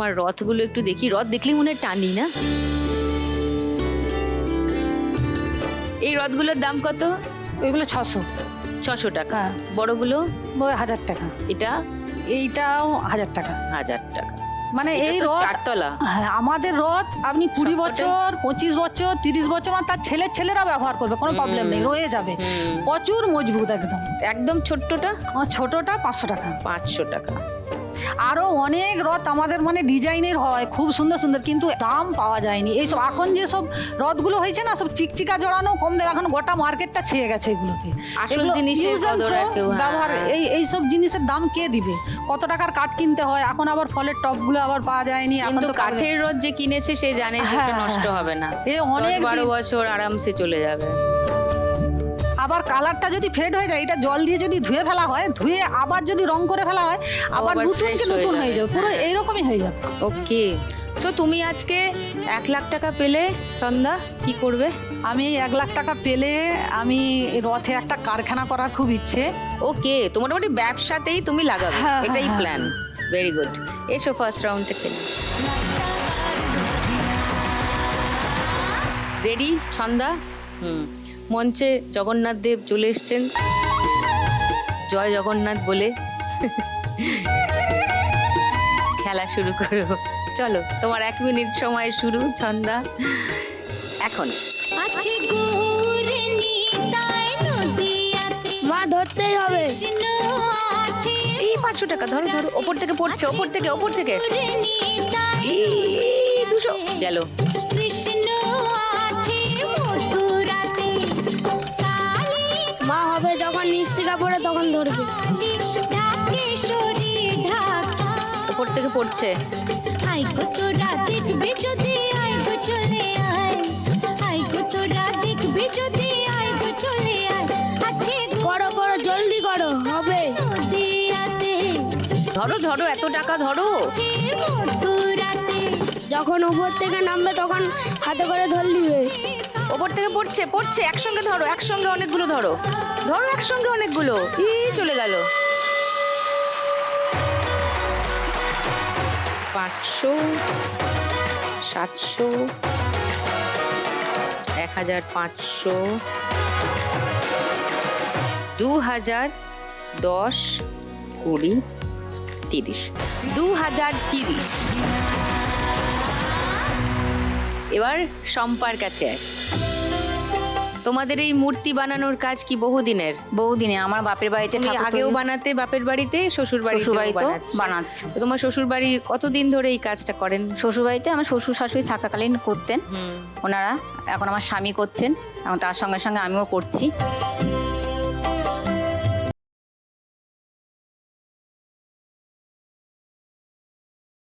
আর রথগুলো একটু দেখি, রথ দেখলেই মনে হয় টানি না? এই রথগুলোর দাম কত? ওইগুলো 600। 600 টাকা। হ্যাঁ। বড়গুলো? 1000 টাকা। এটা? এইটাও 1000 টাকা। 1000 টাকা। মানে এটা এই তো রথ চারতলা। হ্যাঁ, আমাদের রথ আপনি 20 সবকটাই? বছর 25 বছর 30 বছর মানে তার ছেলেরা ব্যবহার করবে, কোনো প্রবলেম নেই, রয়ে যাবে। প্রচুর মজবুত একদম। একদম ছোট্টটা? আমার ছোটটা 500 টাকা। 500 টাকা। আরো অনেক রথ আমাদের মানে ডিজাইনের হয়, খুব সুন্দর সুন্দর, কিন্তু দাম পাওয়া যায়নি। এইসব এখন যেসব রথগুলো হয়েছে না, সব চিকচিকা জড়ানো, কম দাম, এখন গোটা মার্কেটটা ছেয়ে গেছে এগুলোতে। আসল এগুলো জিনিসের use and কদর throw রাখেও, হ্যাঁ। ব্যবহার, এইসব জিনিসের দাম কে দিবে? কত টাকার কাঠ কিনতে হয়, এখন আবার ফলের টপগুলো আবার পাওয়া যায়নি। এখন কিন্তু তো কাঠের রথ যে কিনেছে সে জানে যে সে হ্যাঁ, নষ্ট হ্যাঁ। হবে না, এ অনেক 10-12 বছর আরামসে চলে যাবে। আবার কালারটা যদি ফেড হয়ে যায়, এটা জল দিয়ে যদি ধুয়ে ফেলা হয়, ধুয়ে আবার যদি রং করে ফেলা হয়, আবার আবার নতুন fresh কি নতুন হয়ে যাবে, পুরো এইরকমই হয়ে যাবে। ওকে, সো তুমি আজকে 1 লাখ টাকা পেলে ছন্দা কি করবে? আমি 1 লাখ টাকা পেলে আমি রথে একটা কারখানা করার খুব ইচ্ছে। ওকে, তো মোটামুটি ব্যবসাতেই তুমি লাগাবে, হ্যাঁ, এটাই হ্যাঁ, প্ল্যান। Very good. এসো ফার্স্ট রাউন্ডে খেলে। রেডি ছন্দা? মঞ্চে জগন্নাথ দেব চলে এসছেন, জয় জগন্নাথ বলে খেলা শুরু করো। চলো, তোমার 1 মিনিট সময় শুরু ছন্দা এখন। মা ধরতেই হবে। এই 500 টাকা ধরো ধরো, ওপর থেকে পড়ছে, ওপর থেকে ওপর থেকে। 200 গেল। মা হবে যখন নিশ্চিকা পড়ে তখন ধরবে। ওপর থেকে পড়ছে। করো করো, জলদি করো, হবে। ধরো ধরো, এত টাকা ধরো। যখন উপর থেকে নামবে তখন হাতে করে ধর নিবে। ওপর থেকে পড়ছে পড়ছে, একসঙ্গে ধরো, একসঙ্গে অনেকগুলো ধরো, ধরো একসঙ্গে অনেকগুলো। চলে গেল। 500, 700, 1500, 2000, 10, 20, 30, 2030। এবার শম্পার কাছে আসি। তোমাদের এই মূর্তি বানানোর কাজ কি বহুদিনের? বহুদিনে আমার বাপের বাড়িতে তুমি ঠাকুর আগেও তৈরি- বানাতে, বাপের বাড়িতে, শ্বশুর শ্বশুরবাড়িতেও বাড়িতে বানাচ্ছি। তোমার শ্বশুর বাড়ি কতদিন ধরে এই কাজটা করেন? শ্বশুর বাড়িতে আমার শ্বশুর শাশুড়ি থাকাকালীন করতেন ওনারা, এখন আমার স্বামী করছেন এবং তার সঙ্গে সঙ্গে আমিও করছি।